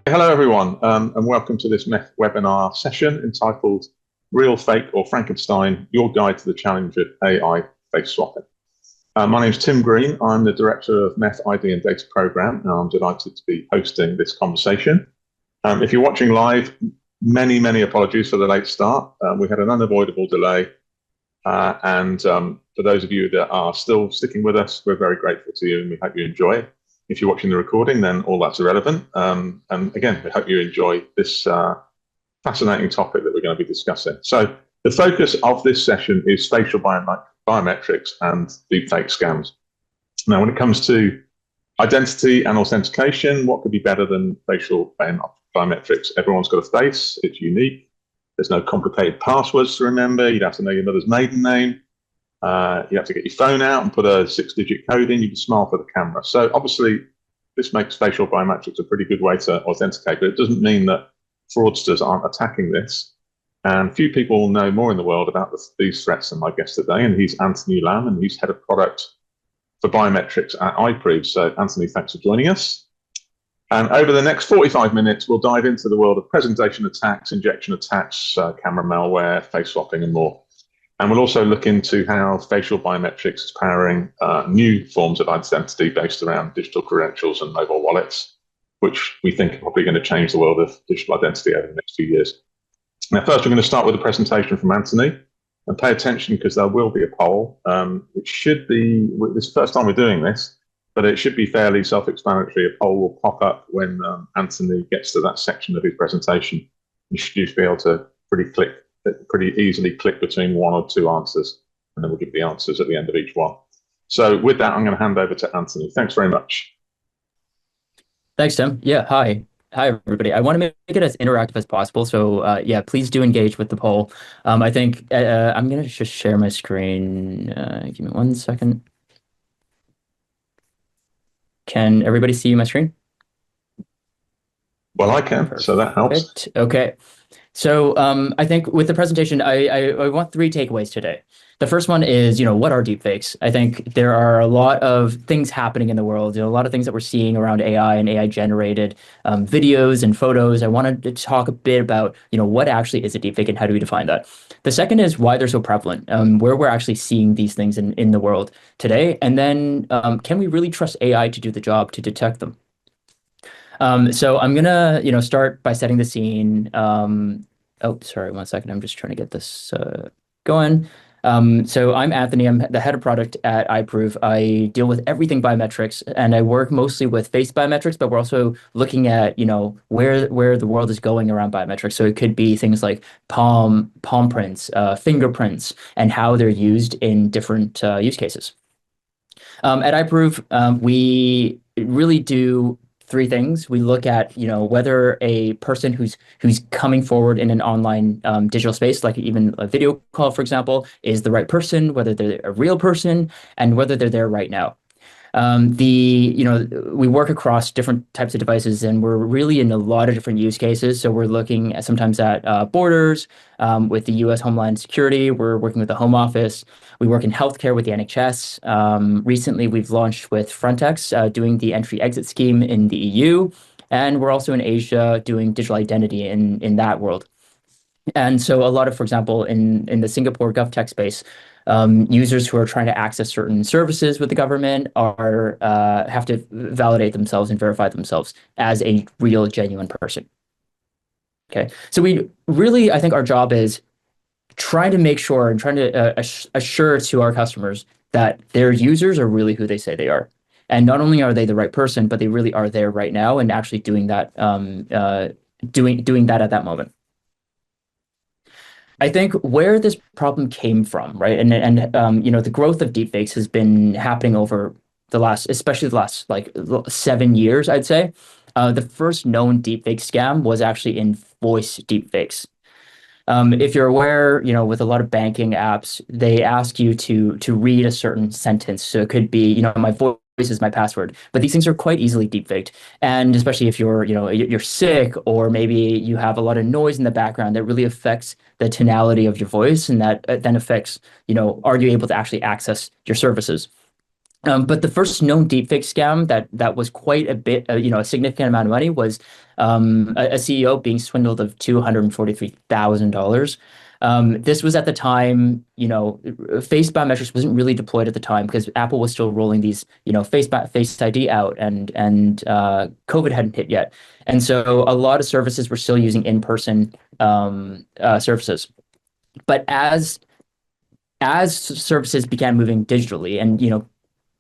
Hello, everyone, and welcome to this MEF webinar session entitled Real, Fake, or Frankenstein, Your Guide to the Challenge of AI Face Swapping. My name is Tim Green. I'm the Director of MEF ID and Data Program, and I'm delighted to be hosting this conversation. If you're watching live, many apologies for the late start. We had an unavoidable delay, and for those of you that are still sticking with us, we're very grateful to you, and we hope you enjoy it. If you're watching the recording, then all that's irrelevant. And again, we hope you enjoy this fascinating topic that we're going to be discussing. So the focus of this session is facial biometrics and deepfake scams. Now, when it comes to identity and authentication, what could be better than facial biometrics? Everyone's got a face, it's unique. There's no complicated passwords to remember. You'd have to know your mother's maiden name. You have to get your phone out and put a 6-digit code in. You can smile for the camera. So obviously, this makes facial biometrics a pretty good way to authenticate, but it doesn't mean that fraudsters aren't attacking this. And few people know more in the world about these threats than my guest today, and he's Anthony Lamb, and he's head of product for biometrics at iProov. So Anthony, thanks for joining us. And over the next 45 minutes, we'll dive into the world of presentation attacks, injection attacks, camera malware, face swapping, and more. And we'll also look into how facial biometrics is powering new forms of identity based around digital credentials and mobile wallets, which we think are probably going to change the world of digital identity over the next few years. Now, first, we're going to start with a presentation from Anthony. And pay attention because there will be a poll. It should be, this is the first time we're doing this, but it should be fairly self-explanatory. A poll will pop up when Anthony gets to that section of his presentation. You should be able to pretty easily click between one or two answers, and then we'll give the answers at the end of each one. So with that, I'm going to hand over to Anthony. Thanks very much. Thanks, Tim. Yeah, hi. Hi, everybody. I want to make it as interactive as possible. So yeah, please do engage with the poll. I think I'm going to just share my screen. Give me 1 second. Can everybody see my screen? Well, I can, perfect. So that helps. Okay. So I think with the presentation, I want 3 takeaways today. The first one is, what are deepfakes? I think there are a lot of things happening in the world, a lot of things that we're seeing around AI and AI-generated videos and photos. I wanted to talk a bit about, what actually is a deepfake and how do we define that? The second is why they're so prevalent, where we're actually seeing these things in the world today. And then can we really trust AI to do the job to detect them? So I'm gonna, start by setting the scene. Oh, sorry, 1 second. I'm just trying to get this going. So I'm Anthony. I'm the head of product at iProov. I deal with everything biometrics, and I work mostly with face biometrics, but we're also looking at, where the world is going around biometrics. So it could be things like palm prints, fingerprints, and how they're used in different use cases. At iProov, we really do 3 things. We look at, whether a person who's coming forward in an online digital space, like even a video call, for example, is the right person, whether they're a real person, and whether they're there right now. We work across different types of devices, and we're really in a lot of different use cases. So we're looking at sometimes at borders with the U.S. Homeland Security. We're working with the Home Office. We work in healthcare with the NHS. Recently, we've launched with Frontex, doing the entry-exit scheme in the EU. And we're also in Asia doing digital identity in that world. And so a lot of, for example, in the Singapore GovTech space, users who are trying to access certain services with the government have to validate themselves and verify themselves as a real, genuine person. Okay, so we really, I think our job is trying to make sure and trying to assure to our customers that their users are really who they say they are. And not only are they the right person, but they really are there right now and actually doing that, doing that at that moment. I think where this problem came from, right, and the growth of deepfakes has been happening over especially the last like 7 years, I'd say. The first known deepfake scam was actually in voice deepfakes. If you're aware, with a lot of banking apps, they ask you to read a certain sentence. So it could be, my voice is my password, but these things are quite easily deepfaked. And especially if you're sick, or maybe you have a lot of noise in the background that really affects the tonality of your voice, and that then affects, are you able to actually access your services? But the first known deepfake scam that was quite a bit, a significant amount of money was a CEO being swindled of $243,000. This was at the time, face biometrics wasn't really deployed at the time because Apple was still rolling these, face ID out, and COVID hadn't hit yet, and so a lot of services were still using in-person services. But as services began moving digitally, and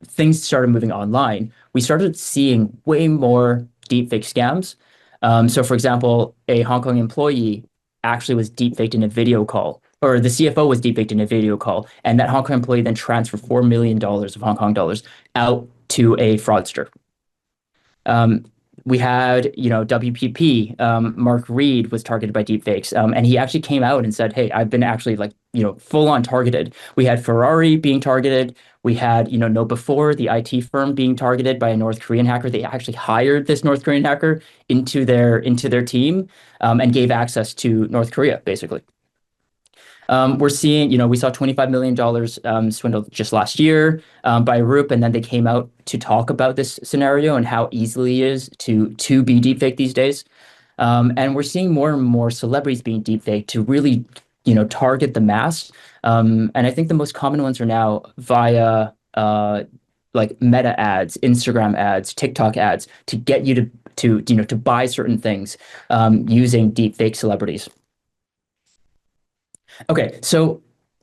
things started moving online, we started seeing way more deepfake scams. So, for example, a Hong Kong employee actually was deepfaked in a video call, or the CFO was deepfaked in a video call, and that Hong Kong employee then transferred $4 million of Hong Kong dollars out to a fraudster. We had, WPP, Mark Reed was targeted by deepfakes, and he actually came out and said, "Hey, I've been actually full on targeted." We had Ferrari being targeted. We had, KnowBe4, the IT firm, being targeted by a North Korean hacker. They actually hired this North Korean hacker into their team, and gave access to North Korea, basically. We're seeing, we saw $25 million swindled just last year by a group, and then they came out to talk about this scenario and how easily it is to be deepfaked these days. And we're seeing more and more celebrities being deepfaked to really, target the mass. And I think the most common ones are now via like Meta ads, Instagram ads, TikTok ads to get you to buy certain things using deepfake celebrities. Okay, so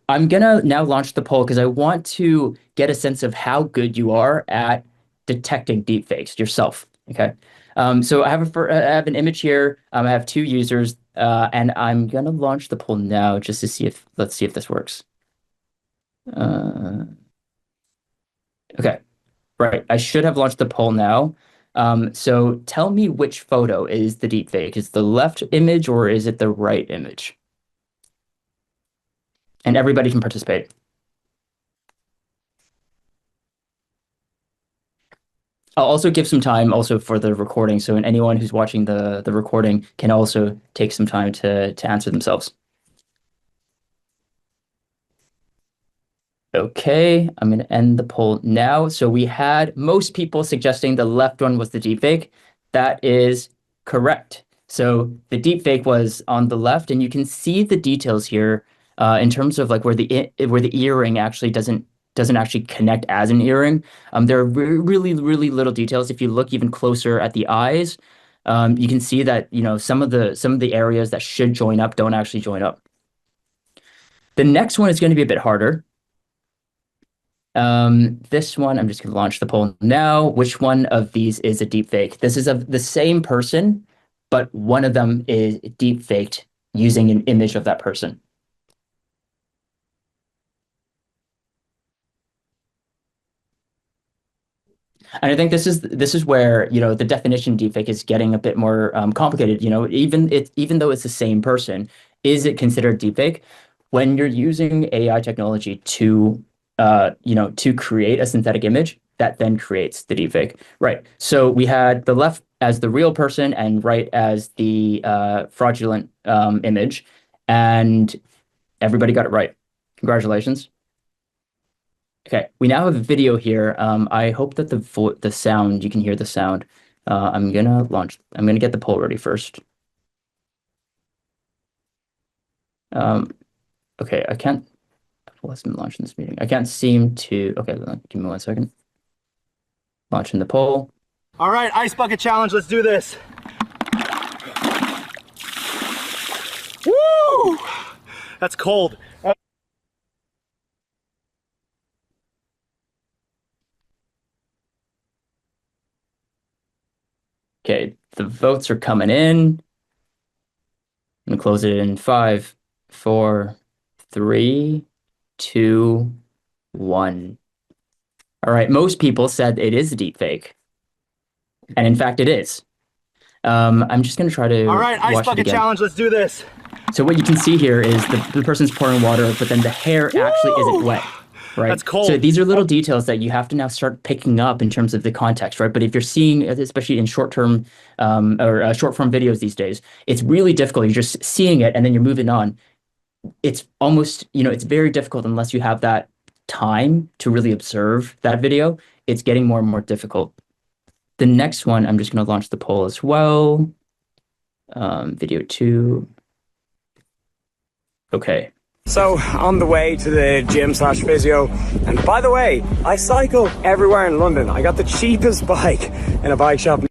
I'm gonna now launch the poll because I want to get a sense of how good you are at detecting deepfakes yourself. Okay, so I have an image here. I have two users, and I'm gonna launch the poll now just to see if let's see if this works. Okay, right. I should have launched the poll now. So tell me which photo is the deepfake. Is it the left image or is it the right image? And everybody can participate. I'll also give some time also for the recording, so anyone who's watching the recording can also take some time to answer themselves. Okay, I'm going to end the poll now. So we had most people suggesting the left one was the deepfake. That is correct. So the deepfake was on the left, and you can see the details here in terms of like where the earring actually doesn't actually connect as an earring. There are really, really little details. If you look even closer at the eyes, you can see that some of the areas that should join up don't actually join up. The next one is going to be a bit harder. This one, I'm just going to launch the poll now. Which one of these is a deepfake? This is of the same person, but one of them is deepfaked using an image of that person. And I think this is where the definition deepfake is getting a bit more complicated. Even though it's the same person, is it considered deepfake when you're using AI technology to to create a synthetic image that then creates the deepfake? Right. So we had the left as the real person and right as the fraudulent image, and everybody got it right. Congratulations. Okay, we now have a video here. I hope that the sound, you can hear the sound. I'm gonna get the poll ready first. Okay, I can't, let's launch this meeting. I can't seem to, okay, give me 1 second. Launching the poll. All right, ice bucket challenge, let's do this. Woo! That's cold. Okay, the votes are coming in. I'm gonna close it in 5, 4, 3, 2, 1. All right, most people said it is a deepfake. And in fact, it is. I'm just gonna try to All right, ice bucket challenge, let's do this. So what you can see here is the person's pouring water, but then the hair actually isn't wet, right? That's cold. So these are little details that you have to now start picking up in terms of the context, right? But if you're seeing, especially in short-term or short-form videos these days, it's really difficult. You're just seeing it and then you're moving on. It's almost, it's very difficult unless you have that time to really observe that video, it's getting more and more difficult. The next one, I'm just going to launch the poll as well. Video 2. Okay. So on the way to the gym/physio, and by the way, I cycle everywhere in London. I got the cheapest bike in a bike shop.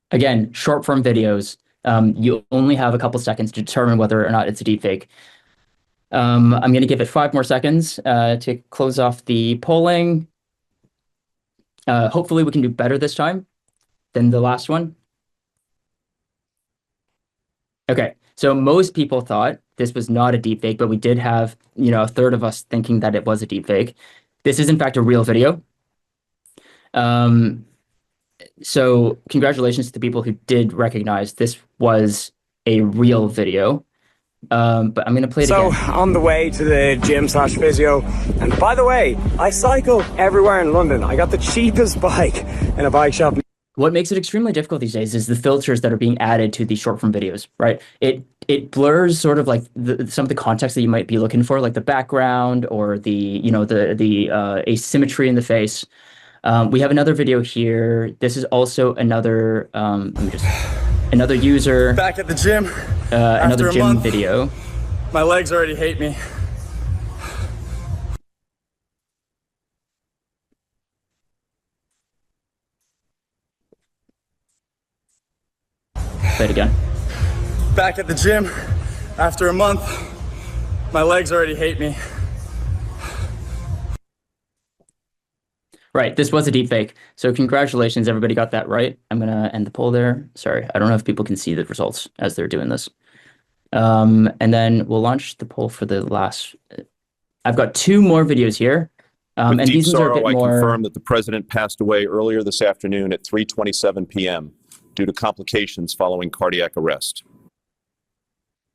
Again, short form videos. You only have a couple seconds to determine whether or not it's a deepfake. I'm going to give it 5 more seconds to close off the polling. Hopefully we can do better this time than the last one. Okay, so most people thought this was not a deepfake, but we did have, a third of us thinking that it was a deepfake. This is in fact a real video. So congratulations to the people who did recognize this was a real video. But I'm going to play it again. So on the way to the gym/physio, and by the way, I cycle everywhere in London. I got the cheapest bike in a bike shop. What makes it extremely difficult these days is the filters that are being added to these short form videos, right? It blurs sort of like some of the context that you might be looking for, like the background or the asymmetry in the face. We have another video here. This is also another another user. Back at the gym. Another gym month, video. My legs already hate me. Play it again. Back at the gym after a month. My legs already hate me. Right, this was a deepfake. So congratulations, everybody got that right. I'm going to end the poll there. Sorry, I don't know if people can see the results as they're doing this. And then we'll launch the poll for the last. I've got 2 more videos here. With and deep these are a sorrow, bit I more. confirm that the president passed away earlier this afternoon at 3:27 p.m. due to complications following cardiac arrest.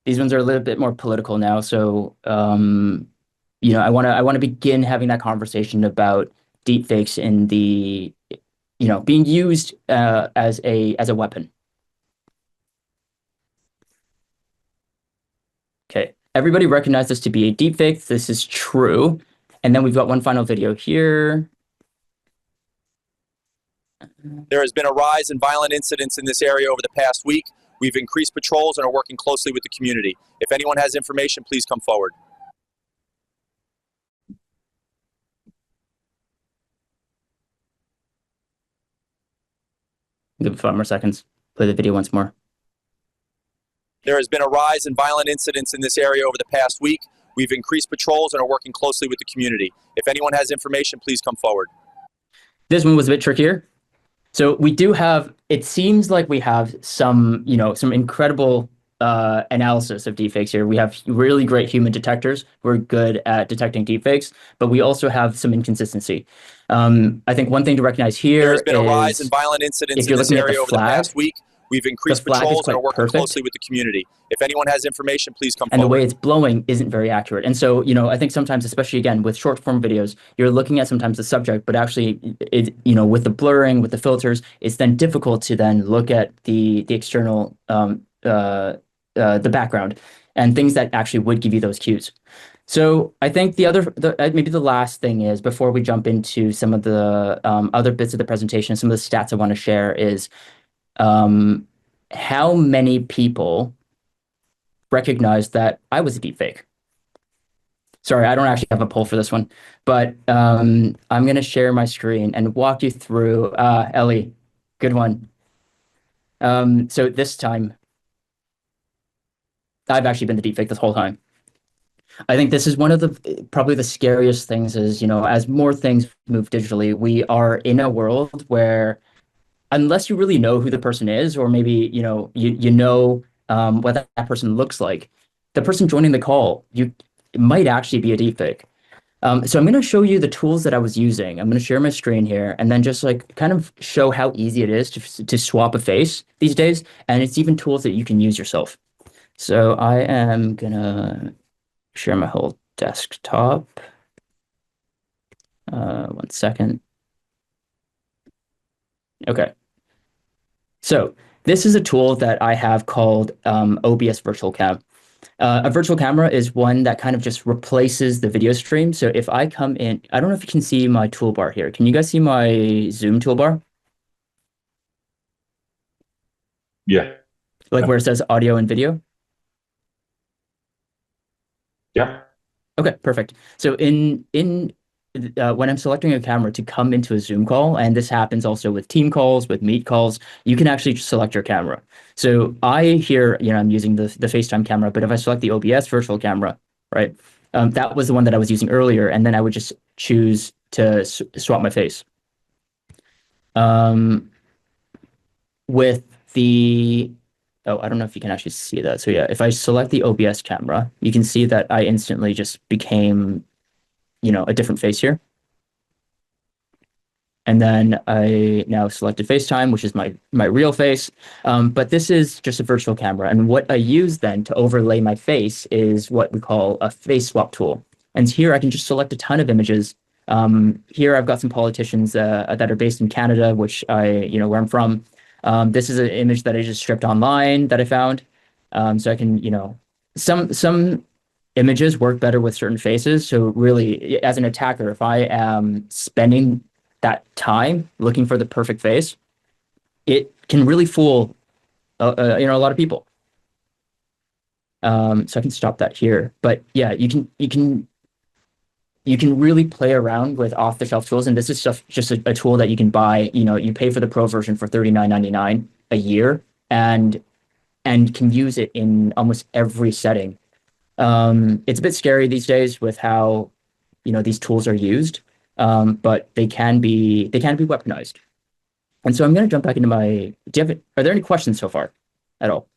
These ones are a little bit more political now. So, I want to begin having that conversation about deepfakes in the, being used as a weapon. Okay, everybody recognize this to be a deepfake. This is true. And then we've got one final video here. There has been a rise in violent incidents in this area over the past week. We've increased patrols and are working closely with the community. If anyone has information, please come forward. Give it 5 more seconds. Play the video once more. There has been a rise in violent incidents in this area over the past week. We've increased patrols and are working closely with the community. If anyone has information, please come forward. This one was a bit trickier. So we do have, it seems like we have some incredible analysis of deepfakes here. We have really great human detectors. We're good at detecting deepfakes, but we also have some inconsistency. I think one thing to recognize here there has been a rise in violent incidents in this area over the past week. We've increased patrols and are working closely with the community. If anyone has information, please come forward. And the way it's blowing isn't very accurate. And so, I think sometimes, especially again, with short form videos, you're looking at sometimes the subject, but actually with the blurring, with the filters, it's then difficult to then look at the external, the background and things that actually would give you those cues. So I think maybe the last thing is, before we jump into some of the other bits of the presentation, some of the stats I want to share is, how many people recognize that I was a deepfake? Sorry, I don't actually have a poll for this one, but I'm going to share my screen and walk you through. Ellie, good one. So this time, I've actually been the deepfake this whole time. I think this is one of probably the scariest things is, as more things move digitally, we are in a world where, unless you really know who the person is, or maybe, you know what that person looks like, the person joining the call, it might actually be a deepfake. So I'm going to show you the tools that I was using. I'm going to share my screen here and then just kind of show how easy it is to swap a face these days. And it's even tools that you can use yourself. So I am going to share my whole desktop. 1 second. Okay. So this is a tool that I have called OBS Virtual Cam. A virtual camera is one that kind of just replaces the video stream. So if I come in, I don't know if you can see my toolbar here. Can you guys see my Zoom toolbar? Yeah. Like where it says audio and video? Yeah. Okay, perfect. So when I'm selecting a camera to come into a Zoom call, and this happens also with team calls, with meet calls, you can actually select your camera. So I'm using the FaceTime camera, but if I select the OBS virtual camera, right, that was the one that I was using earlier, and then I would just choose to swap my face. With the I don't know if you can actually see that. So yeah, if I select the OBS camera, you can see that I instantly just became, a different face here. And then I now selected FaceTime, which is my real face. But this is just a virtual camera. And what I use then to overlay my face is what we call a face swap tool. And here I can just select a ton of images. Here I've got some politicians that are based in Canada, which where I'm from. This is an image that I just stripped online that I found. So I can, some images work better with certain faces. So really, as an attacker, if I am spending that time looking for the perfect face, it can really fool, a lot of people. So I can stop that here. But yeah, you can really play around with off-the-shelf tools, and this is just a tool that you can buy. You pay for the pro version for $39.99 a year, and can use it in almost every setting. It's a bit scary these days with how these tools are used, but they can be weaponized. And so I'm going to jump back into my. Are there any questions so far, at all?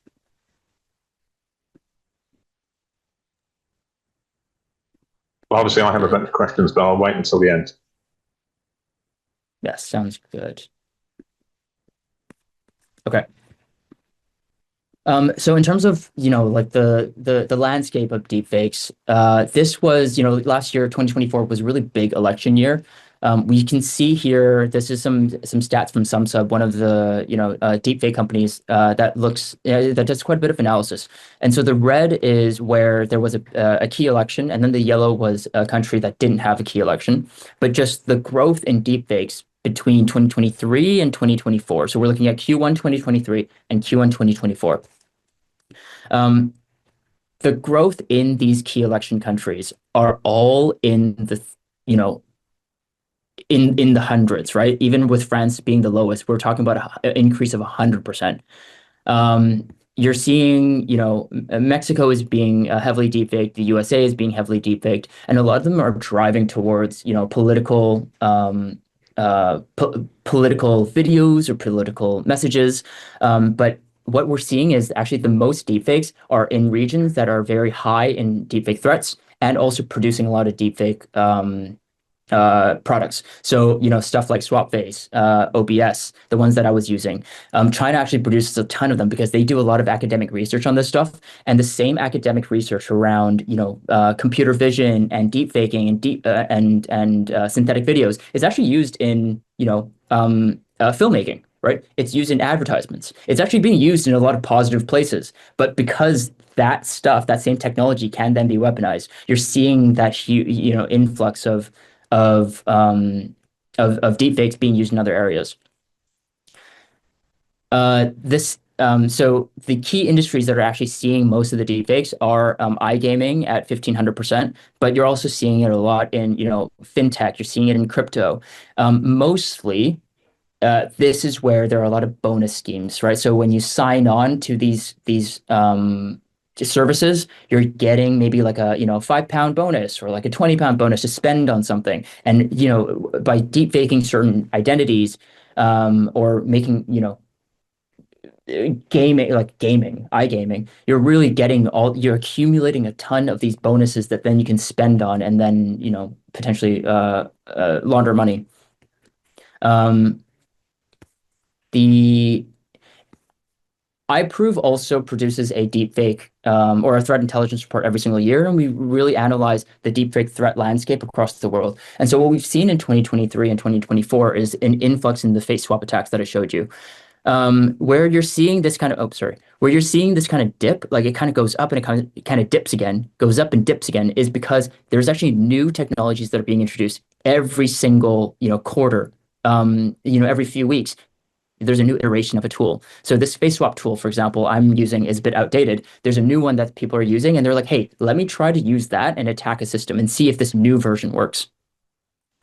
Well, obviously, I have a bunch of questions, but I'll wait until the end. Yes, sounds good. Okay. So in terms of, like the landscape of deepfakes, this was, last year, 2024 was a really big election year. We can see here, this is some stats from SumSub, one of the, deepfake companies that does quite a bit of analysis. And so the red is where there was a key election, and then the yellow was a country that didn't have a key election, but just the growth in deepfakes between 2023 and 2024. So we're looking at Q1 2023 and Q1 2024. The growth in these key election countries are all in the, in the hundreds, right? Even with France being the lowest, we're talking about an increase of 100%. You're seeing, Mexico is being heavily deepfaked, the USA is being heavily deepfaked, and a lot of them are driving towards, political videos or political messages. But what we're seeing is actually the most deepfakes are in regions that are very high in deepfake threats and also producing a lot of deepfake products. So, stuff like Swapface, OBS, the ones that I was using. China actually produces a ton of them because they do a lot of academic research on this stuff. And the same academic research around, computer vision and deepfaking and synthetic videos is actually used in, filmmaking. Right? It's used in advertisements. It's actually being used in a lot of positive places. But because that stuff, that same technology can then be weaponized, you're seeing that influx of deepfakes being used in other areas. So the key industries that are actually seeing most of the deepfakes are iGaming at 1,500%, but you're also seeing it a lot in fintech. You're seeing it in crypto, mostly. This is where there are a lot of bonus schemes, right? So when you sign on to these services, you're getting maybe like a £5 bonus or like a £20 bonus to spend on something. And by deepfaking certain identities, or making iGaming, you're really you're accumulating a ton of these bonuses that then you can spend on and then potentially launder money. The iProov also produces a deepfake or a threat intelligence report every single year, and we really analyze the deepfake threat landscape across the world. And so what we've seen in 2023 and 2024 is an influx in the face swap attacks that I showed you. Where you're seeing this kind of, oh, sorry, where you're seeing this kind of dip, like it kind of goes up and it kind of dips again, goes up and dips again, is because there's actually new technologies that are being introduced every single, quarter, every few weeks. There's a new iteration of a tool. So this face swap tool, for example, I'm using is a bit outdated. There's a new one that people are using, and they're like, hey, let me try to use that and attack a system and see if this new version works.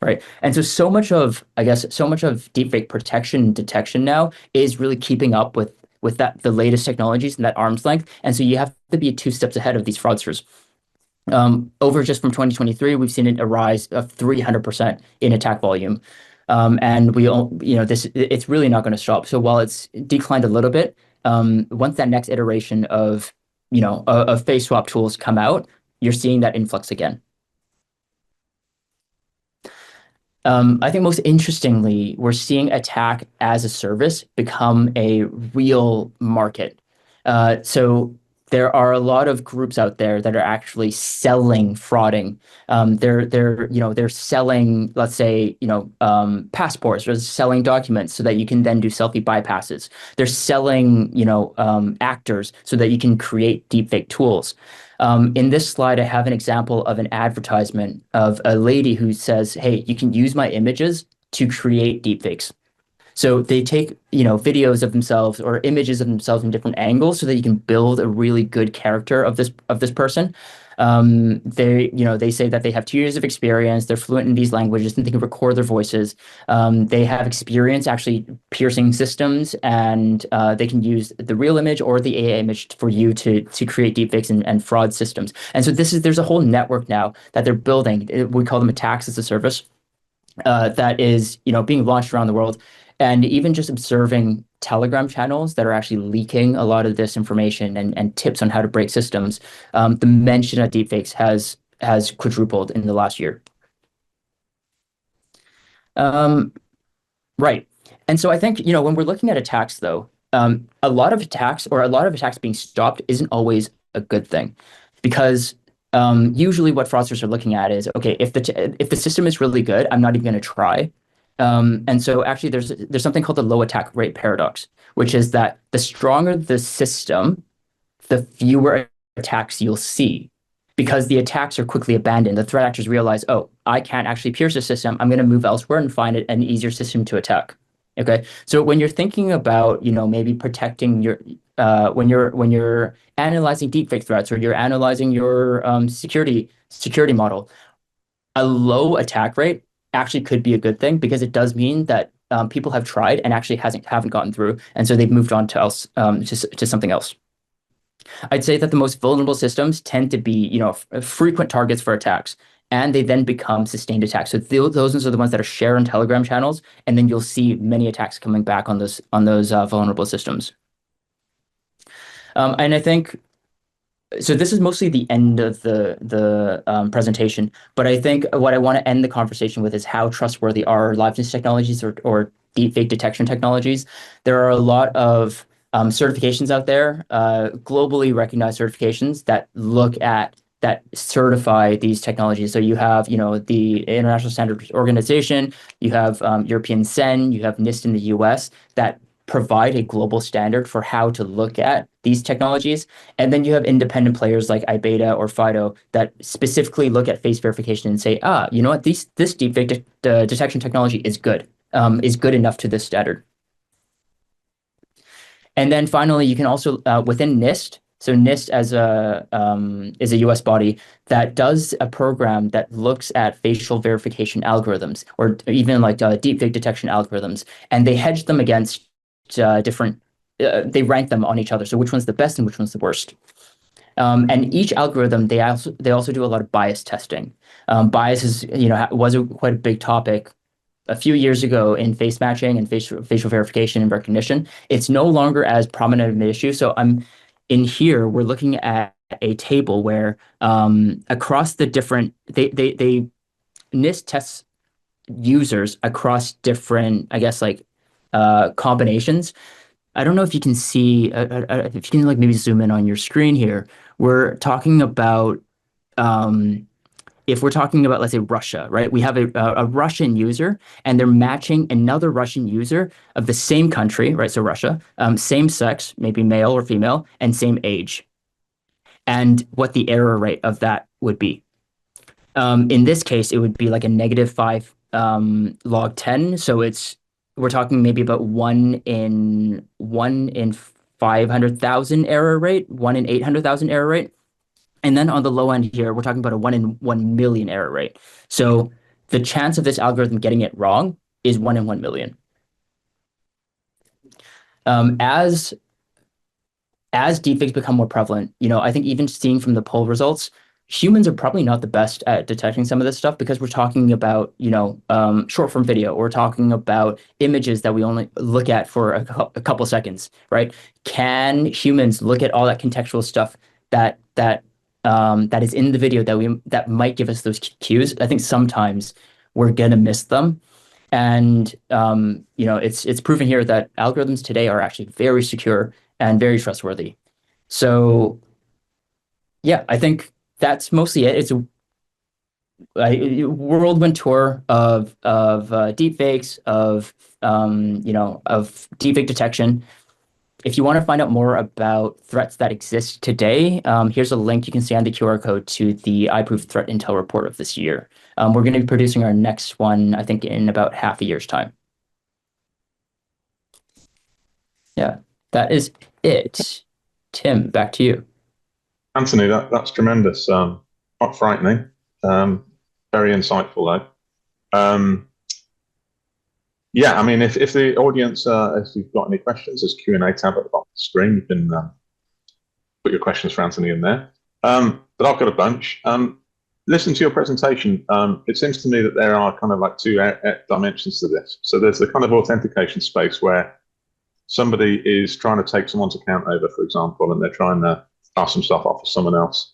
Right. And so much of, I guess, so much of deepfake protection and detection now is really keeping up with the latest technologies and that arm's length. And so you have to be 2 steps ahead of these fraudsters. Over just from 2023, we've seen a rise of 300% in attack volume. And it's really not going to stop. So while it's declined a little bit, once that next iteration of face swap tools come out, you're seeing that influx again. I think most interestingly, we're seeing attack as a service become a real market. So there are a lot of groups out there that are actually selling frauding. They're selling, let's say, passports, or selling documents so that you can then do selfie bypasses. They're selling, actors so that you can create deepfake tools. In this slide, I have an example of an advertisement of a lady who says, hey, you can use my images to create deepfakes. So they take, videos of themselves or images of themselves in different angles so that you can build a really good character of this person. They say that they have 2 years of experience, they're fluent in these languages, and they can record their voices. They have experience actually piercing systems, and they can use the real image or the AI image for you to create deepfakes and fraud systems. And so there's a whole network now that they're building. We call them attacks as a service, that is, being launched around the world. And even just observing Telegram channels that are actually leaking a lot of this information and tips on how to break systems, the mention of deepfakes has quadrupled in the last year. Right. And so I think, when we're looking at attacks, though, a lot of attacks being stopped isn't always a good thing, because usually what fraudsters are looking at is, okay, if the system is really good, I'm not even going to try. And so actually there's something called the low attack rate paradox, which is that the stronger the system, the fewer attacks you'll see, because the attacks are quickly abandoned. The threat actors realize, oh, I can't actually pierce the system. I'm going to move elsewhere and find an easier system to attack. Okay. So when you're thinking about, maybe protecting your, when you're analyzing deepfake threats, or you're analyzing your security model, a low attack rate actually could be a good thing, because it does mean that people have tried and actually haven't gotten through, and so they've moved on to something else. I'd say that the most vulnerable systems tend to be, frequent targets for attacks, and they then become sustained attacks. So those are the ones that are shared on Telegram channels, and then you'll see many attacks coming back on those vulnerable systems. And I think, so this is mostly the end of the presentation, but I think what I want to end the conversation with is how trustworthy are liveness technologies or deepfake detection technologies. There are a lot of certifications out there, globally recognized certifications that certify these technologies. So you have, the International Standards Organization, you have European CEN, you have NIST in the US that provide a global standard for how to look at these technologies. And then you have independent players like iBeta or Fido that specifically look at face verification and say, you know what, this deepfake detection technology is good enough to this standard. And then finally, you can also, within NIST, so NIST is a US body that does a program that looks at facial verification algorithms, or even like deepfake detection algorithms, and they hedge them against different, they rank them on each other. So which one's the best and which one's the worst. And each algorithm, they also do a lot of bias testing. Bias is, was quite a big topic a few years ago in face matching and facial verification and recognition. It's no longer as prominent of an issue. So in here, we're looking at a table where across the different, they NIST tests users across different, I guess, like combinations. I don't know if you can see, if you can like maybe zoom in on your screen here. We're talking about if we're talking about, let's say, Russia, right? We have a Russian user, and they're matching another Russian user of the same country, right? So Russia, same sex, maybe male or female, and same age, and what the error rate of that would be. In this case, it would be like a -5 log 10. So we're talking maybe about 1 in 500,000 error rate, 1 in 800,000 error rate. And then on the low end here, we're talking about a 1 in 1 million error rate. So the chance of this algorithm getting it wrong is 1 in 1 million. As deepfakes become more prevalent, I think even seeing from the poll results, humans are probably not the best at detecting some of this stuff, because we're talking about, short form video. We're talking about images that we only look at for a couple seconds, right? Can humans look at all that contextual stuff that is in the video that might give us those cues? I think sometimes we're gonna miss them. And it's proven here that algorithms today are actually very secure and very trustworthy. So yeah, I think that's mostly it. It's a whirlwind tour of deepfakes, of deepfake detection. If you want to find out more about threats that exist today, here's a link you can see on the QR code to the iProov Threat Intel report of this year. We're going to be producing our next one, I think, in about half a year's time. Yeah, that is it. Tim, back to you. Anthony, that's tremendous. Quite frightening. Very insightful, though. Yeah, I mean, if the audience, if you've got any questions, there's a Q&A tab at the bottom of the screen. You can put your questions for Anthony in there. But I've got a bunch. Listen to your presentation. It seems to me that there are kind of like two dimensions to this. So there's the kind of authentication space where somebody is trying to take someone's account over, for example, and they're trying to pass some stuff off to someone else.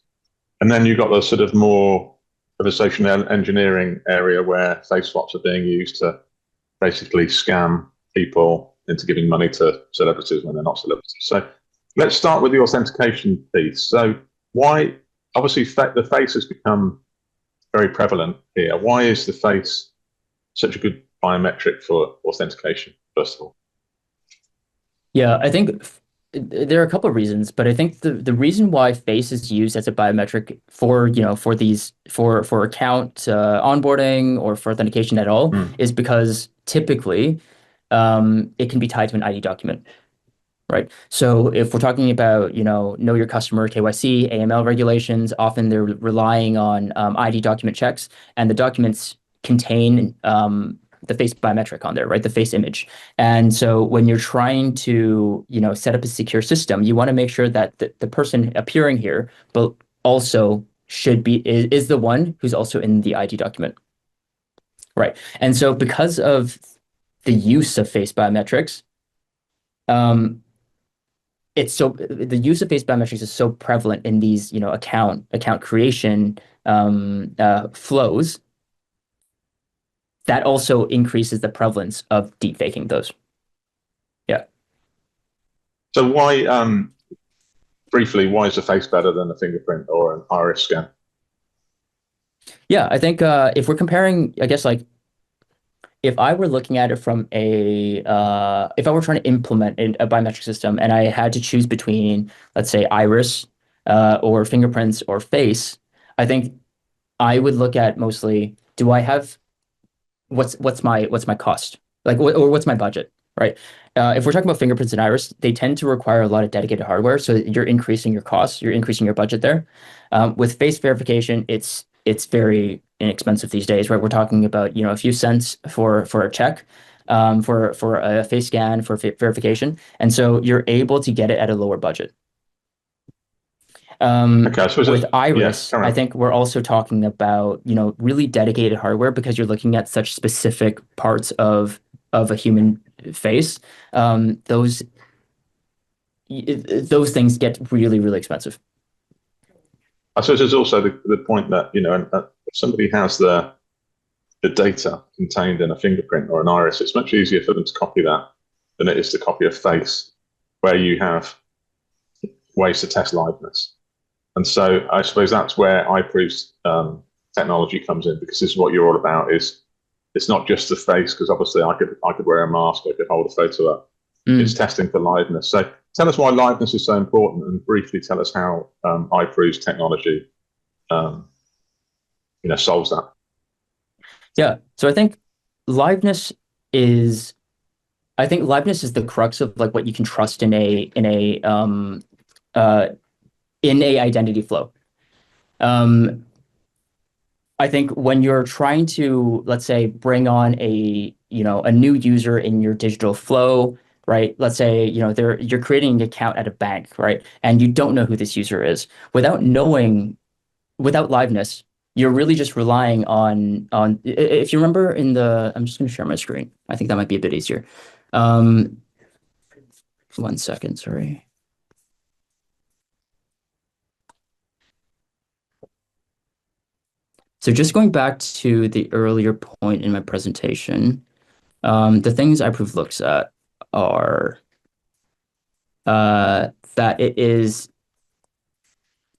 And then you've got the sort of more of a social engineering area where face swaps are being used to basically scam people into giving money to celebrities when they're not celebrities. So let's start with the authentication piece. So why, obviously, the face has become very prevalent here. Why is the face such a good biometric for authentication, first of all? Yeah, I think there are a couple of reasons, but I think the reason why face is used as a biometric for account onboarding or for authentication at all is because typically it can be tied to an ID document, right? So if we're talking about know your customer, KYC, AML regulations, often they're relying on ID document checks, and the documents contain the face biometric on there, right? The face image. And so when you're trying to, set up a secure system, you want to make sure that the person appearing here, but also is the one who's also in the ID document, right? And so because of the use of face biometrics, the use of face biometrics is so prevalent in these, account creation flows, that also increases the prevalence of deepfaking those. Yeah. So why, briefly, why is the face better than a fingerprint or an iris scan? Yeah, I think if we're comparing, I guess, like, if I were looking at it from if I were trying to implement a biometric system and I had to choose between, let's say, iris or fingerprints or face, I think I would look at mostly, do I have what's my cost, like, or what's my budget, right? If we're talking about fingerprints and iris, they tend to require a lot of dedicated hardware, so you're increasing your costs, you're increasing your budget there. With face verification, it's very inexpensive these days, right? We're talking about a few cents for a check, for a face scan, for verification, and so you're able to get it at a lower budget. Okay, so with iris, I think we're also talking about really dedicated hardware, because you're looking at such specific parts of a human face. Those things get really, really expensive. I suppose there's also the point that if somebody has the data contained in a fingerprint or an iris, it's much easier for them to copy that than it is to copy a face, where you have ways to test liveness. And so I suppose that's where iProov's technology comes in, because this is what you're all about. Is it's not just the face, because obviously I could wear a mask, I could hold a photo up. It's testing for liveness. So tell us why liveness is so important, and briefly tell us how iProov's technology solves that. Yeah. So I think liveness is the crux of like what you can trust in a identity flow. I think when you're trying to, let's say, bring on a new user in your digital flow, right? Let's say, you're creating an account at a bank, right? And you don't know who this user is. Without liveness, you're really just relying on, if you remember I'm just going to share my screen. I think that might be a bit easier. 1 second, sorry. So just going back to the earlier point in my presentation, the things iProov looks at are that it is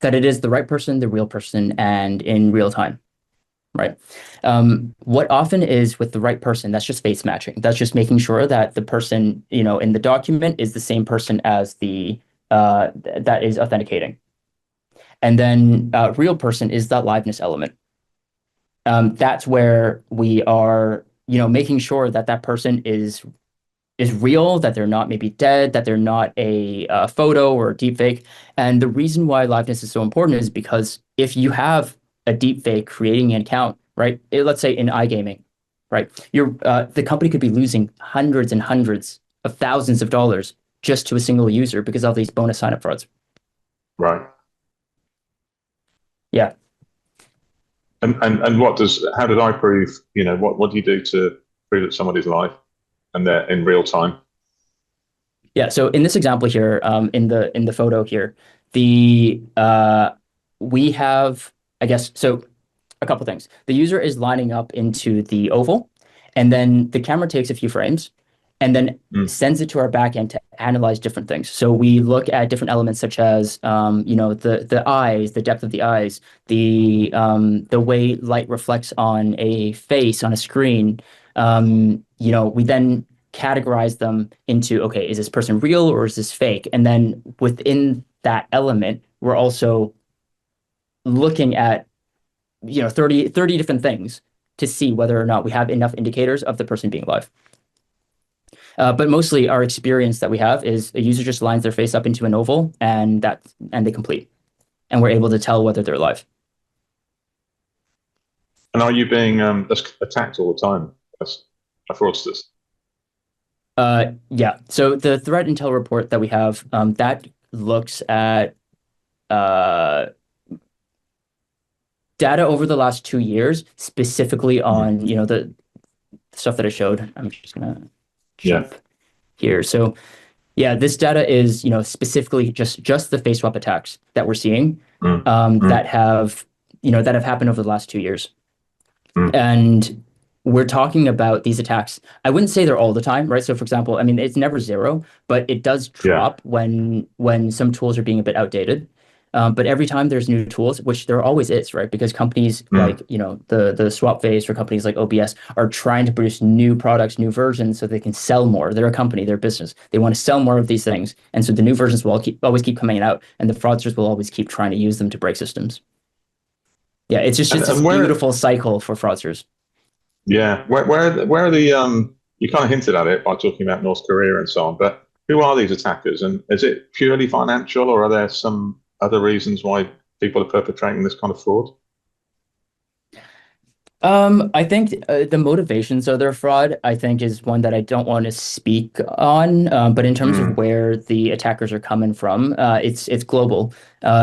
the right person, the real person, and in real time, right? What often is with the right person, that's just face matching. That's just making sure that the person, in the document is the same person as that is authenticating. And then real person is that liveness element. That's where we are, making sure that that person is real, that they're not maybe dead, that they're not a photo or a deepfake. And the reason why liveness is so important is because if you have a deepfake creating an account, right? Let's say in iGaming, right? The company could be losing hundreds and hundreds of thousands of dollars just to a single user because of these bonus sign-up frauds. Right. Yeah. And how did iProov, what do you do to prove that somebody's live and they're in real time? Yeah, so in this example here, in the photo here, we have, I guess, so a couple things. The user is lining up into the oval, and then the camera takes a few frames and then sends it to our backend to analyze different things. So we look at different elements such as the eyes, the depth of the eyes, the way light reflects on a face on a screen. We then categorize them into, okay, is this person real or is this fake? And then within that element, we're also looking at 30 different things to see whether or not we have enough indicators of the person being live. But mostly our experience that we have is a user just lines their face up into an oval and they complete. And we're able to tell whether they're live. And are you being attacked all the time as fraudsters? Yeah. So the threat intel report that we have, that looks at data over the last 2 years, specifically on the stuff that I showed. I'm just gonna jump here. So yeah, this data is specifically just the face swap attacks that we're seeing that have happened over the last 2 years. And we're talking about these attacks. I wouldn't say they're all the time, right? So for example, I mean, it's never zero, but it does drop when some tools are being a bit outdated. But every time there's new tools, which there always is, right? Because companies like, the swap face or companies like OBS are trying to produce new products, new versions so they can sell more. They're a company, they're a business. They want to sell more of these things. And so the new versions will always keep coming out, and the fraudsters will always keep trying to use them to break systems. Yeah, it's just this beautiful cycle for fraudsters. Yeah, where are the you kind of hinted at it by talking about North Korea and so on, but who are these attackers, and is it purely financial, or are there some other reasons why people are perpetrating this kind of fraud? I think the motivations of their fraud, I think, is one that I don't want to speak on. But in terms of where the attackers are coming from, it's global.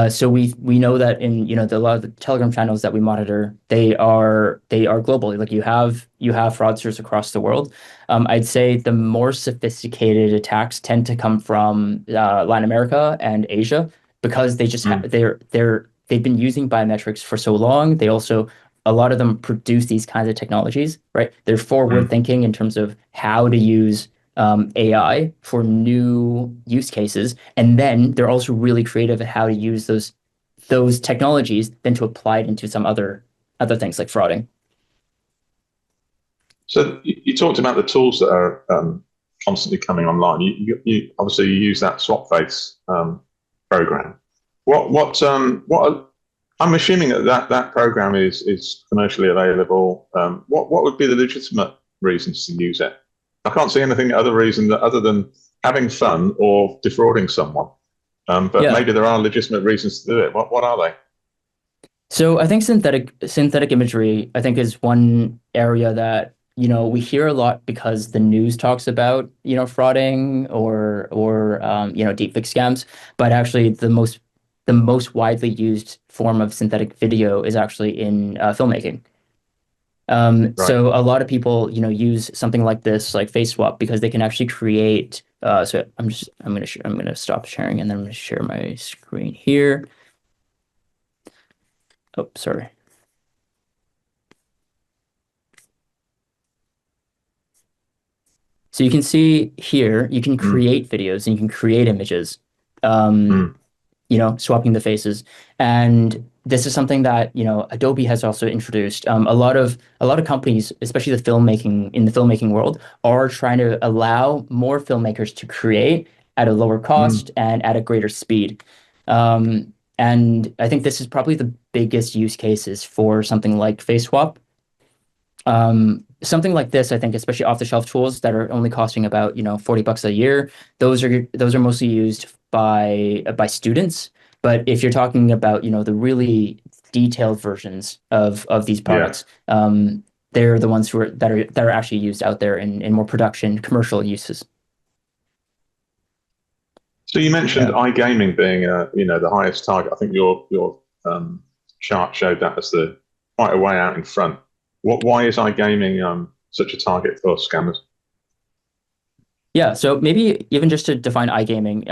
So we know that in a lot of the Telegram channels that we monitor, they are global. Like you have fraudsters across the world. I'd say the more sophisticated attacks tend to come from Latin America and Asia, because they just they've been using biometrics for so long. They also, a lot of them produce these kinds of technologies, right? They're forward thinking in terms of how to use AI for new use cases. And then they're also really creative at how to use those technologies then to apply it into some other other things like frauding. So you talked about the tools that are constantly coming online. You obviously use that SwapFace program. I'm assuming that program is commercially available. What would be the legitimate reasons to use it? I can't see anything other than having fun or defrauding someone. But maybe there are legitimate reasons to do it. What are they? So I think synthetic imagery, I think, is one area that, we hear a lot because the news talks about, frauding or deepfake scams. But actually, the most widely used form of synthetic video is actually in filmmaking. Right. So a lot of people, use something like this, like face swap, because they can actually create. So I'm gonna stop sharing, and then I'm gonna share my screen here. Oh, sorry. So you can see here, you can create videos and you can create images, swapping the faces. And this is something that, Adobe has also introduced. A lot of companies, especially in the filmmaking world, are trying to allow more filmmakers to create at a lower cost and at a greater speed. And I think this is probably the biggest use cases for something like face swap. Something like this, I think, especially off-the-shelf tools that are only costing about, $40 a year, those are mostly used by students. But if you're talking about, the really detailed versions of these products, they're the ones that are actually used out there in more production commercial uses. So you mentioned iGaming being, the highest target. I think your chart showed that as quite a way out in front. Why is iGaming such a target for scammers? Yeah, so maybe even just to define iGaming,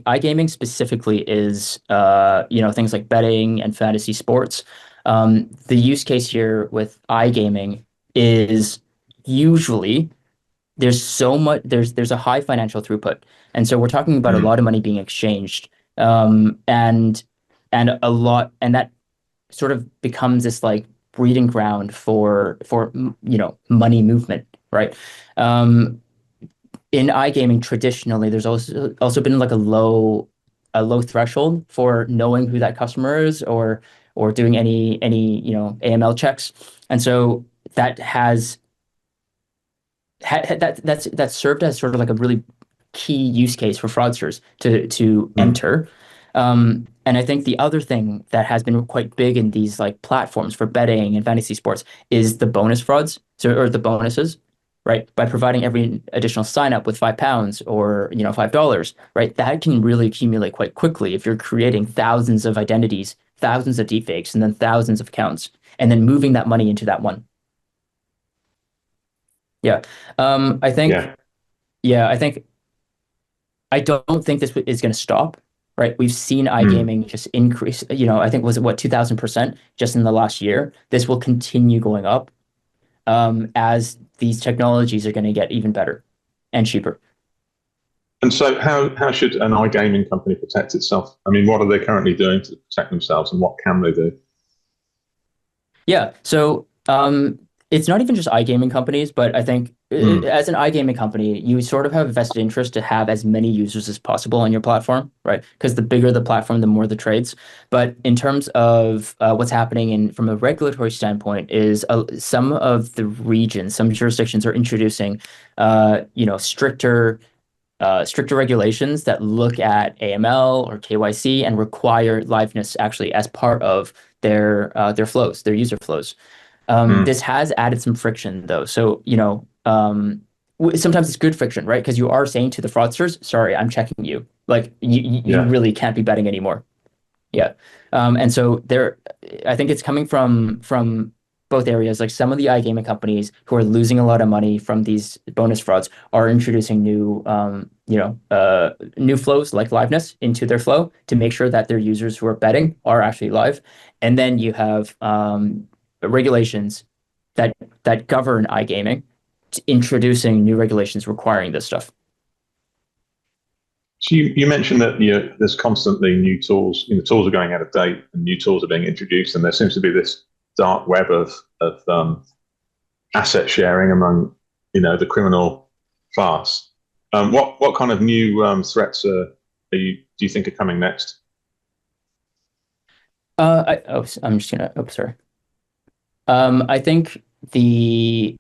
iGaming specifically is things like betting and fantasy sports. The use case here with iGaming is usually there's a high financial throughput, and so we're talking about a lot of money being exchanged, and that sort of becomes this like breeding ground for money movement, right? In iGaming, traditionally, there's also been like a low threshold for knowing who that customer is or doing any AML checks, and so that has that's served as sort of like a really key use case for fraudsters to enter. And I think the other thing that has been quite big in these like platforms for betting and fantasy sports is the bonus frauds, or the bonuses, right? By providing every additional sign up with £5 or $5, right? That can really accumulate quite quickly if you're creating thousands of identities, thousands of deepfakes, and then thousands of accounts, and then moving that money into that one. Yeah. I think I don't think this is going to stop, right? We've seen iGaming just increase, I think was it what, 2000% just in the last year. This will continue going up as these technologies are going to get even better and cheaper. And so how should an iGaming company protect itself? I mean, what are they currently doing to protect themselves, and what can they do? Yeah, so it's not even just iGaming companies, but I think as an iGaming company, you sort of have a vested interest to have as many users as possible on your platform, right? Because the bigger the platform, the more the trades. But in terms of what's happening from a regulatory standpoint, is some of the regions, some jurisdictions are introducing, stricter regulations that look at AML or KYC and require liveness actually as part of their flows, their user flows. This has added some friction, though. So, sometimes it's good friction, right? Because you are saying to the fraudsters, sorry, I'm checking you. Like, you really can't be betting anymore. Yeah. And so I think it's coming from both areas. Like some of the iGaming companies who are losing a lot of money from these bonus frauds are introducing new flows like liveness into their flow to make sure that their users who are betting are actually live. And then you have regulations that govern iGaming, introducing new regulations requiring this stuff. So you mentioned that there's constantly new tools. Tools are going out of date and new tools are being introduced, and there seems to be this dark web of asset sharing among the criminal class. What kind of new threats do you think are coming next? I'm just gonna. Oh, sorry. I think the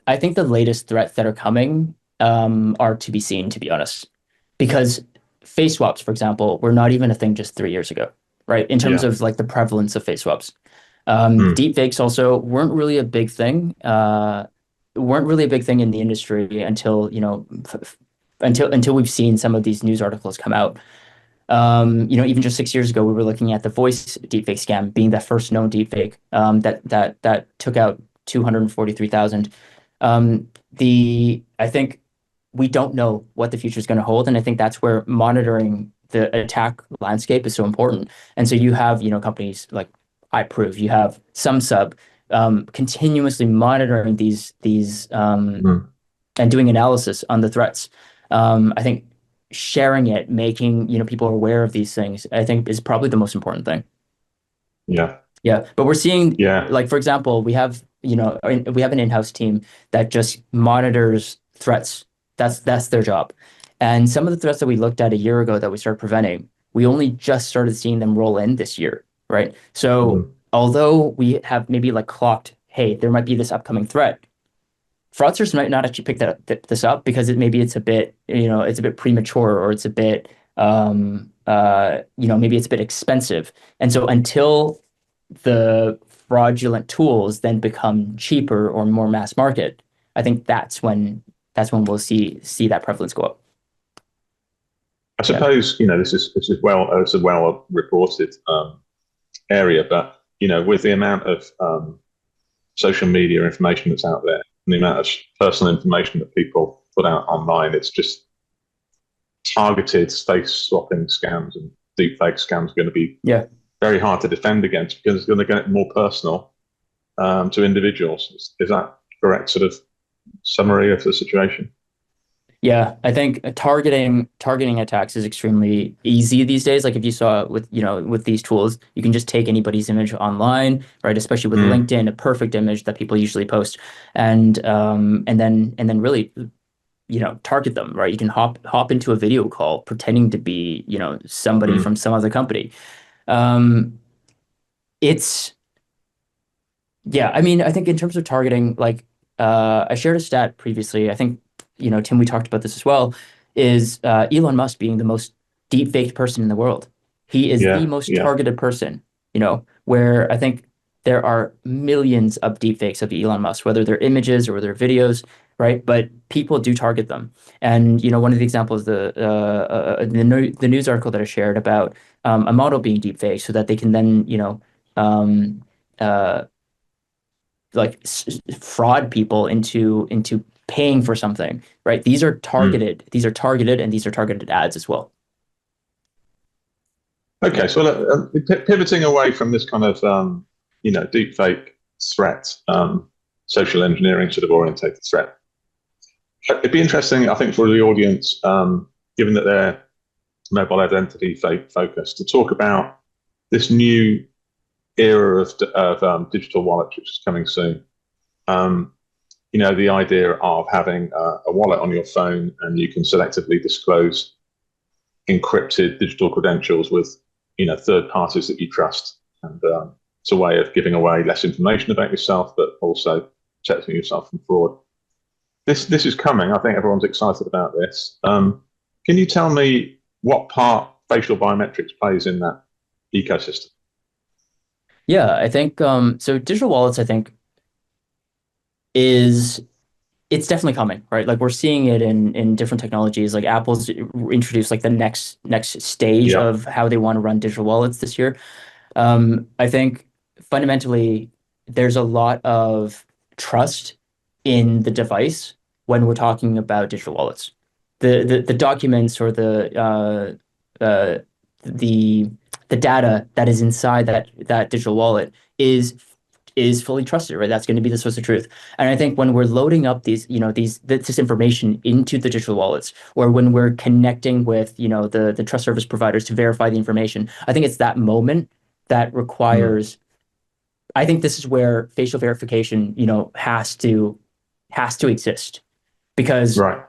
latest threats that are coming are to be seen, to be honest, because face swaps, for example, were not even a thing just 3 years ago, right? In terms of like the prevalence of face swaps. Deep fakes also weren't really a big thing. Weren't really a big thing in the industry until until we've seen some of these news articles come out. Even just 6 years ago, we were looking at the voice deepfake scam being the first known deepfake that took out 243,000. I think we don't know what the future is going to hold, and I think that's where monitoring the attack landscape is so important. And so you have companies like iProov, you have SumSub, continuously monitoring these and doing analysis on the threats. I think sharing it, making people aware of these things, I think is probably the most important thing. Yeah, but we're seeing, like, for example, we have an in-house team that just monitors threats. That's their job. And some of the threats that we looked at a year ago that we started preventing, we only just started seeing them roll in this year, right? So although we have maybe like clocked, hey, there might be this upcoming threat, fraudsters might not actually pick this up because it's a bit, it's a bit premature, or it's a bit, maybe it's a bit expensive. And so until the fraudulent tools then become cheaper or more mass market, I think that's when we'll see that prevalence go up. I suppose this is it's a well reported area, but with the amount of social media information that's out there, and the amount of personal information that people put out online, it's just targeted face swapping scams and deepfake scams are going to be very hard to defend against, because it's going to get more personal to individuals. Is that correct sort of summary of the situation? Yeah, I think targeting attacks is extremely easy these days. Like if you saw with these tools, you can just take anybody's image online, right? Especially with LinkedIn, a perfect image that people usually post, and then really target them, right? You can hop into a video call pretending to be somebody from some other company. I mean, I think in terms of targeting, like I shared a stat previously, I think Tim, we talked about this as well, is Elon Musk being the most deep-faked person in the world. He is the most targeted person, where I think there are millions of deepfakes of Elon Musk, whether they're images or they're videos, right? But people do target them. And one of the examples, the news article that I shared about a model being deepfaked so that they can then fraud people into paying for something, right? These are targeted. These are targeted, and these are targeted ads as well. Okay, so pivoting away from this kind of deepfake threat, social engineering sort of orientated threat, it'd be interesting, I think, for the audience, given that they're mobile identity focused, to talk about this new era of digital wallets, which is coming soon. The idea of having a wallet on your phone, and you can selectively disclose encrypted digital credentials with third parties that you trust, and it's a way of giving away less information about yourself, but also protecting yourself from fraud. This is coming. I think everyone's excited about this. Can you tell me what part facial biometrics plays in that ecosystem? Yeah, I think so. Digital wallets, I think, it's definitely coming, right? Like we're seeing it in different technologies. Like Apple's introduced like the next stage of how they want to run digital wallets this year. I think fundamentally there's a lot of trust in the device when we're talking about digital wallets. The documents or the data that is inside that digital wallet is fully trusted, right? That's going to be the source of truth. And I think when we're loading up this information into the digital wallets, or when we're connecting with the trust service providers to verify the information, I think it's that moment that requires I think this is where facial verification, has to exist, because Right.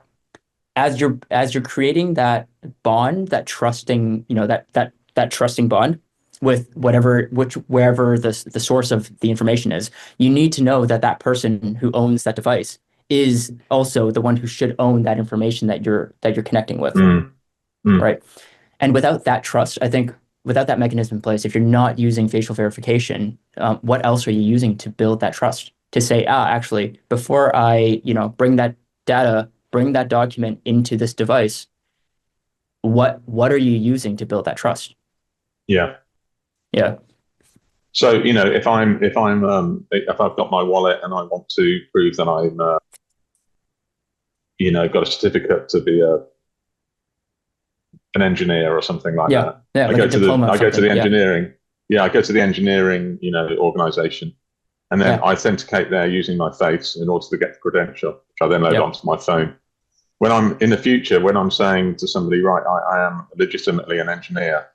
as you're creating that bond, that trusting, that trusting bond with wherever the source of the information is, you need to know that that person who owns that device is also the one who should own that information that you're connecting with, right? And without that trust, I think without that mechanism in place, if you're not using facial verification, what else are you using to build that trust? To say, actually, before I, bring that data, bring that document into this device, what are you using to build that trust? Yeah. Yeah. So, if I've got my wallet and I want to prove that I'm, got a certificate to be an engineer or something like that. Yeah, I go to the engineering. I go to the engineering, organization, and then I authenticate there using my face in order to get the credential, which I then load onto my phone. When I'm in the future, when I'm saying to somebody, right, I am legitimately an engineer,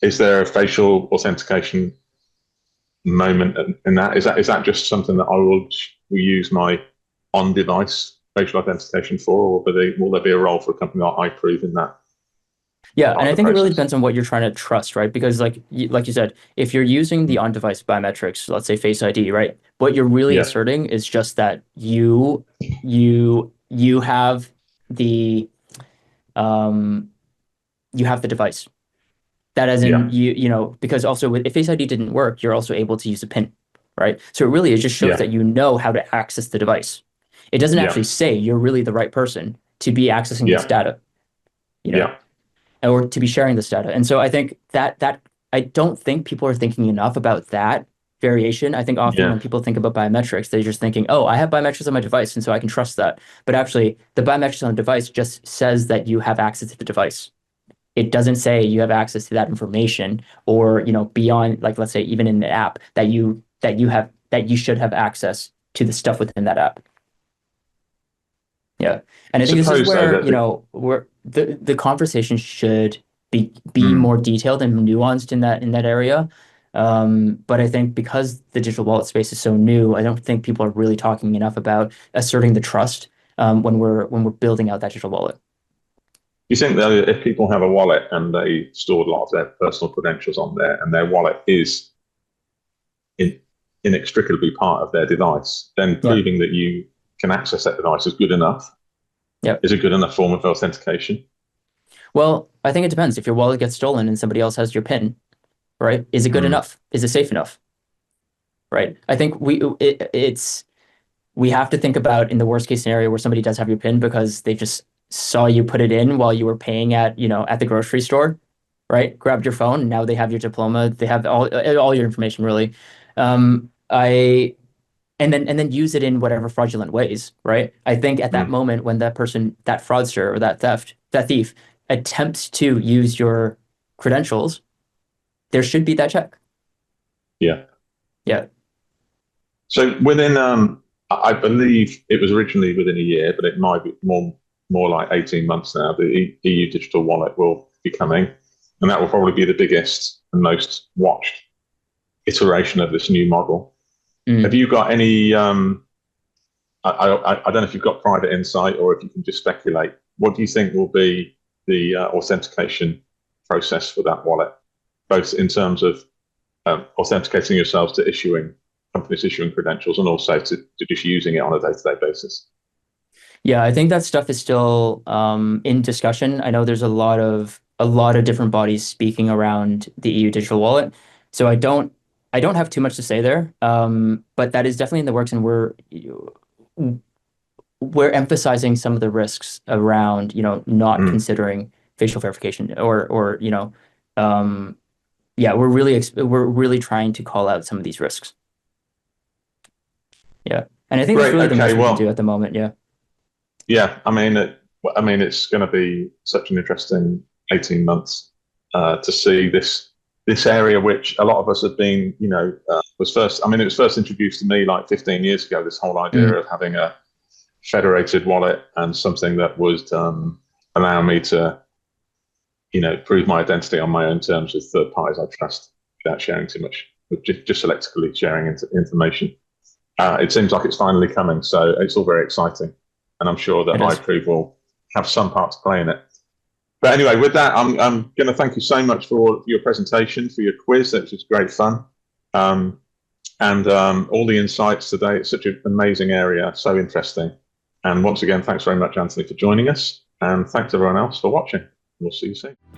is there a facial authentication moment in that? Is that just something that I will use my on-device facial authentication for, or will there be a role for a company like iProov in that? Yeah, and I think it really depends on what you're trying to trust, right? Because like you said, if you're using the on-device biometrics, let's say Face ID, right? What you're really asserting is just that you have the device. That as in because also if Face ID didn't work, you're also able to use a PIN, right? So it just shows that you know how to access the device. It doesn't actually say you're really the right person to be accessing this data, or to be sharing this data. And so I think that I don't think people are thinking enough about that variation. I think often when people think about biometrics, they're just thinking, oh, I have biometrics on my device, and so I can trust that. But actually, the biometrics on the device just says that you have access to the device. It doesn't say you have access to that information, or beyond, like, let's say even in the app that you should have access to the stuff within that app. Yeah, and I think this is where where the conversation should be more detailed and nuanced in that area. But I think because the digital wallet space is so new, I don't think people are really talking enough about asserting the trust when we're building out that digital wallet. You think that if people have a wallet and they stored a lot of their personal credentials on there, and their wallet is inextricably part of their device, then proving that you can access that device is good enough? Is a good enough form of authentication? Well, I think it depends. If your wallet gets stolen and somebody else has your PIN, right? Is it good enough? Is it safe enough? Right? I think we have to think about in the worst case scenario where somebody does have your PIN because they just saw you put it in while you were paying at the grocery store, right? Grabbed your phone, and now they have your diploma, they have all your information, really. And then use it in whatever fraudulent ways, right? I think at that moment when that person, that fraudster or that thief attempts to use your credentials, there should be that check. Yeah. So within, I believe it was originally within a year, but it might be more like 18 months now. The EU digital wallet will be coming, and that will probably be the biggest and most watched iteration of this new model. Have you got any, I don't know if you've got private insight or if you can just speculate, what do you think will be the authentication process for that wallet, both in terms of authenticating yourselves to companies issuing credentials, and also to just using it on a day-to-day basis? Yeah, I think that stuff is still in discussion. I know there's a lot of different bodies speaking around the EU digital wallet. So I don't have too much to say there, but that is definitely in the works, and we're emphasizing some of the risks around not considering facial verification, or we're really trying to call out some of these risks. Yeah, and I think that's really the most we can do at the moment. I mean, it's going to be such an interesting 18 months to see this area, which a lot of us have been, was first introduced to me like 15 years ago, this whole idea of having a federated wallet and something that would allow me to, prove my identity on my own terms with third parties I trust without sharing too much with just selectively sharing information. It seems like it's finally coming, so it's all very exciting, and I'm sure that iProov will have some part to play in it. But anyway, with that, I'm going to thank you so much for your presentation, for your quiz. That was great fun, and all the insights today. It's such an amazing area, so interesting. And once again, thanks very much, Anthony, for joining us, and thanks everyone else for watching. We'll see you soon.